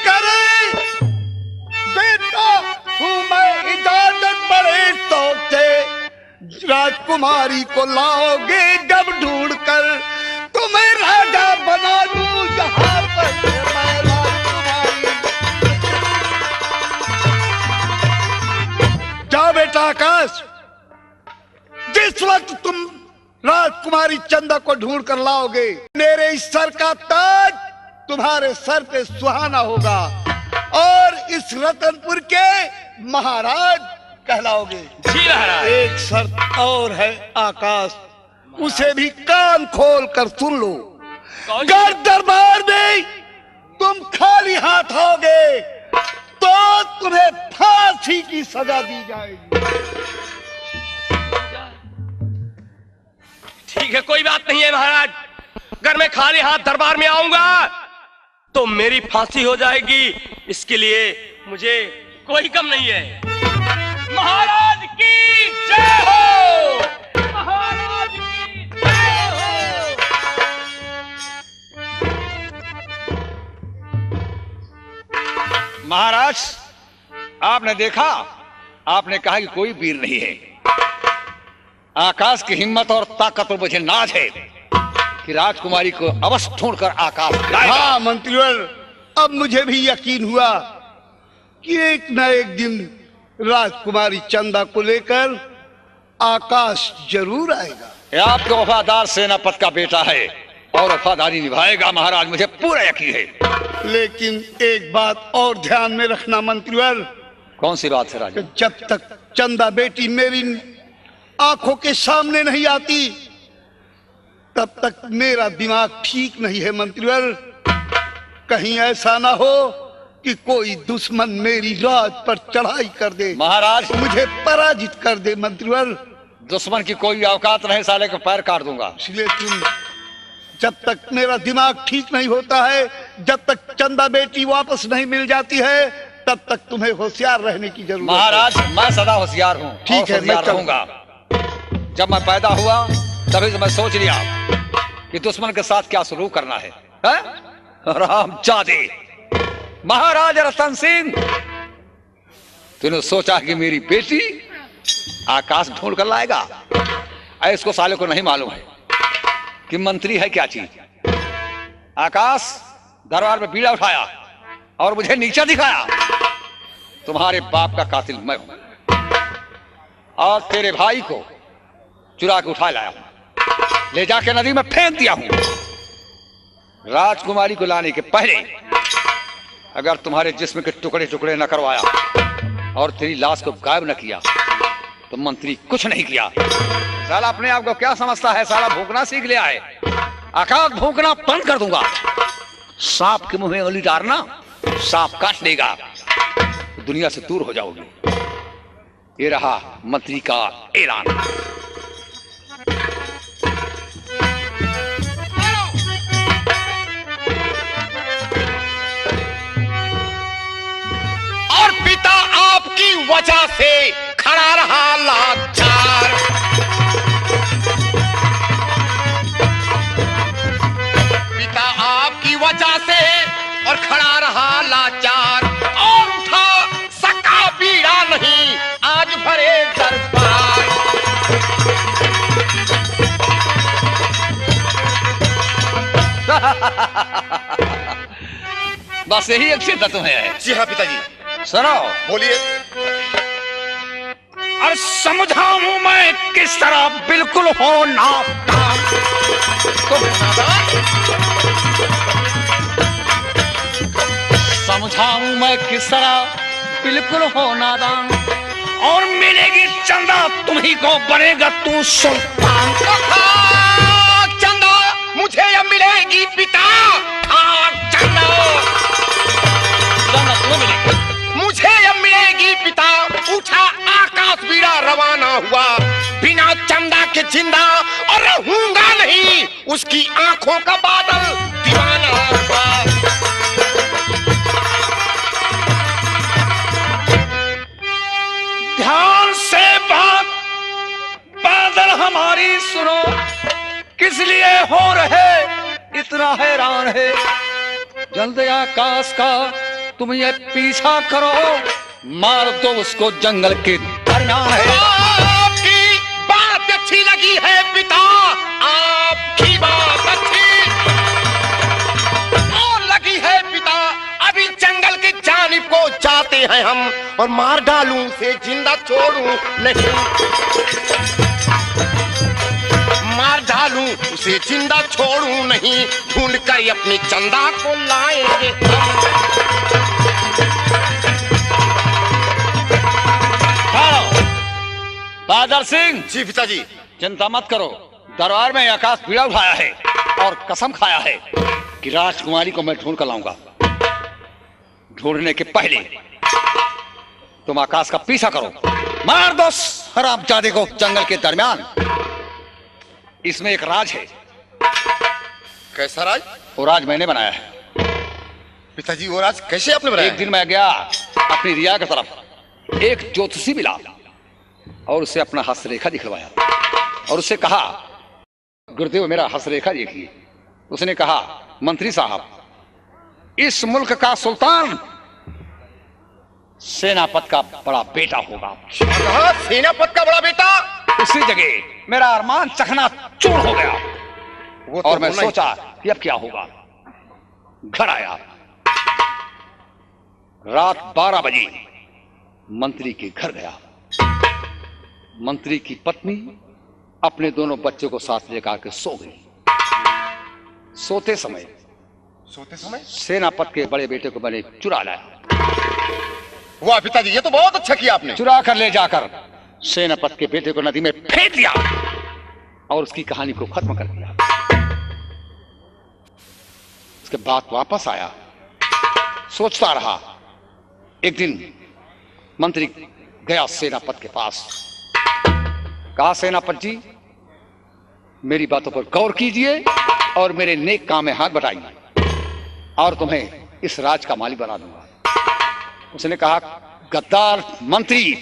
करे, बेटा हूँ मैं इजाजत बड़े शौक से, राजकुमारी को लाओगे जब ढूंढ कर, तुम्हें राजा बना दूं यहाँ पर मैं राजकुमारी। जाओ बेटा आकाश, जिस वक्त तुम राजकुमारी चंदा को ढूंढ कर लाओगे, मेरे इस सर का ताज तुम्हारे सर पे सुहाना होगा, और इस रतनपुर के महाराज कहलाओगे। जी महाराज। एक शर्त और है आकाश, उसे भी कान खोल कर सुन लो। अगर दरबार में तुम खाली हाथ आओगे तो तुम्हें फांसी की सजा दी जाएगी। ठीक है, कोई बात नहीं है महाराज, अगर मैं खाली हाथ दरबार में आऊंगा तो मेरी फांसी हो जाएगी, इसके लिए मुझे कोई गम नहीं है। महाराज की जय हो, महाराज की जय हो। महाराज, आपने देखा, आपने कहा कि कोई वीर नहीं है। आकाश की हिम्मत और ताकत पर मुझे नाज है कि राजकुमारी को अवश्य ढूंढकर आकाश लाएगा। हाँ मंत्रीवर, अब मुझे भी यकीन हुआ कि एक न एक दिन राजकुमारी चंदा को लेकर आकाश जरूर आएगा। यह आपके वफादार सेनापति का बेटा है और वफादारी निभाएगा महाराज, मुझे पूरा यकीन है। लेकिन एक बात और ध्यान में रखना मंत्रीवर। कौन सी बात है राजा? जब तक चंदा बेटी मेरी आंखों के सामने नहीं आती तब तक मेरा दिमाग ठीक नहीं है मंत्रीवर। कहीं ऐसा ना हो कि कोई दुश्मन मेरी राज पर चढ़ाई कर दे, महाराज मुझे पराजित कर दे मंत्रीवर। दुश्मन की कोई औकात नहीं, साले के पैर काट दूंगा। इसलिए तुम, जब तक मेरा दिमाग ठीक नहीं होता है, जब तक चंदा बेटी वापस नहीं मिल जाती है, तब तक तुम्हें होशियार रहने की जरूरत है। महाराज मैं सदा होशियार हूँ, ठीक है, मैं रहूंगा। जब मैं पैदा हुआ तभी से मैं सोच लिया कि दुश्मन के साथ क्या सलूक करना है? राम जादे महाराज रतन सिंह, तूने सोचा कि मेरी बेटी आकाश ढूंढ कर लाएगा? इसको साले को नहीं मालूम है कि मंत्री है क्या चीज। आकाश दरबार में बीड़ा उठाया और मुझे नीचा दिखाया। तुम्हारे बाप का कातिल मैं हूं और तेरे भाई को चुरा के उठा लाया हूं, ले जाके नदी में फेंक दिया हूं। राजकुमारी को लाने के पहले अगर तुम्हारे जिस्म के टुकड़े टुकड़े न करवाया और तेरी लाश को गायब न किया तो मंत्री कुछ नहीं किया। साला अपने आप को क्या समझता है? साला भूखना सीख लिया है। आकाश भूखना बंद कर दूंगा। सांप के मुंह में उंगली डालना, सांप काट लेगा, दुनिया से दूर हो जाओगे। ये रहा मंत्री का ऐलान। और पिता आपकी वजह से खड़ा रहा लाचार। पिता आपकी वजह से और खड़ा रहा लाचार, और उठा सका बीड़ा नहीं आज भरे दरबार। बस यही एक चिंता तुम्हें है? जी हाँ पिताजी। सुनो, बोलिए। और समझाऊं मैं किस तरह बिल्कुल हो नादान। समझाऊं मैं किस तरह बिल्कुल हो नादान, और मिलेगी चंदा तुम्ही को, बनेगा तू सुल्तान। चंदा मुझे अब मिलेगी पिता। चंदा तुम्हें मिलेगी। मुझे अब मिलेगी पिता। उठा आकाश बीड़ा रवाना हुआ, बिना चंदा के जिंदा और रहूंगा नहीं। उसकी आंखों का बादल दीवाना हुआ। ध्यान से बादल हमारी सुनो, किस लिए हो रहे इतना हैरान है। जल्द आकाश का तुम ये पीछा करो, मार दो उसको जंगल के दरमियान है। आपकी बात अच्छी लगी है पिता, आपकी बात अच्छी और लगी है पिता। अभी जंगल के जानिब को जाते हैं हम, और मार डालूं से जिंदा छोड़ूं नहीं। मार डालूं उसे जिंदा छोड़ूं नहीं, ढूंढ कर अपनी चंदा को लाएंगे बादल सिंह। जी पिताजी। चिंता मत करो, दरबार में आकाश बीड़ा उठाया है और कसम खाया है कि राजकुमारी को मैं ढूंढ कर लाऊंगा। ढूंढने के पहले तुम आकाश का पीछा करो, मार दो हरामजादे को जंगल के दरमियान। इसमें एक राज है। कैसा राज? वो राज मैंने बनाया है। पिताजी वो राज कैसे आपने बनाया? एक दिन मैं गया अपनी रिया की तरफ, एक ज्योतिषी मिला और उसे अपना हस्तरेखा दिखलवाया और उससे कहा, गुरुदेव मेरा हस्तरेखा देखिए। उसने कहा, मंत्री साहब, इस मुल्क का सुल्तान सेनापति का बड़ा बेटा होगा। सेनापति का बड़ा बेटा? उसी जगह मेरा अरमान चकना चूर हो गया। वो तो और मैं सोचा कि अब क्या होगा। घर आया, रात 12 बजे मंत्री के घर गया। मंत्री की पत्नी अपने दोनों बच्चों को साथ लेकर के सो गई। सोते समय सेनापति के बड़े बेटे को मैंने चुरा लाया। वाह पिताजी, ये तो बहुत अच्छा किया आपने। चुरा कर ले जाकर सेनापति के बेटे को नदी में फेंक दिया और उसकी कहानी को खत्म कर दिया। उसके बाद वापस आया, सोचता रहा। एक दिन मंत्री गया सेनापति के पास, कहा, सेनापति जी मेरी बातों पर गौर कीजिए और मेरे नेक काम में हाथ बटाइए और तुम्हें इस राज का मालिक बना दूंगा। उसने कहा, गद्दार मंत्री,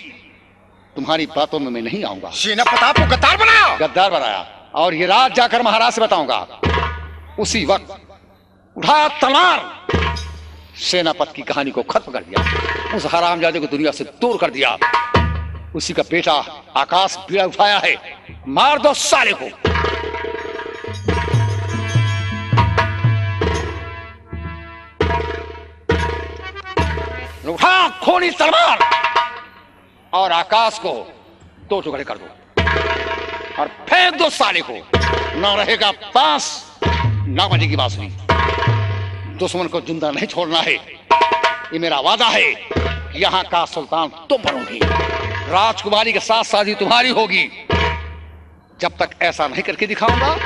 तुम्हारी बातों में मैं नहीं आऊंगा। सेनापति आपको गद्दार बनाया? गद्दार बनाया और ये राज जाकर महाराज से बताऊंगा। उसी वक्त उठाया तलवार, सेनापति की कहानी को खत्म कर दिया, उस हरामजादे को दुनिया से दूर कर दिया। उसी का बेटा आकाश बीड़ा उठाया है, मार दो साले को। उठा खूनी तलवार और आकाश को 2 टुकड़े कर दो और फेंक दो साले को। ना रहेगा बांस, ना बजेगी बांसुरी। दुश्मन को जिंदा नहीं छोड़ना है, ये मेरा वादा है। यहाँ का सुल्तान तुम बनोगी, राजकुमारी के साथ शादी तुम्हारी होगी। जब तक ऐसा नहीं करके दिखाऊंगा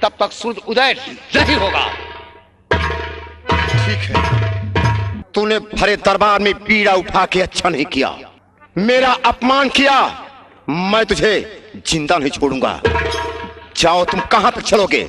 तब तक सूरज उदय नहीं होगा। ठीक है, तूने भरे दरबार में पीड़ा उठा के अच्छा नहीं किया, मेरा अपमान किया। मैं तुझे जिंदा नहीं छोड़ूंगा। जाओ, तुम कहां तक चलोगे?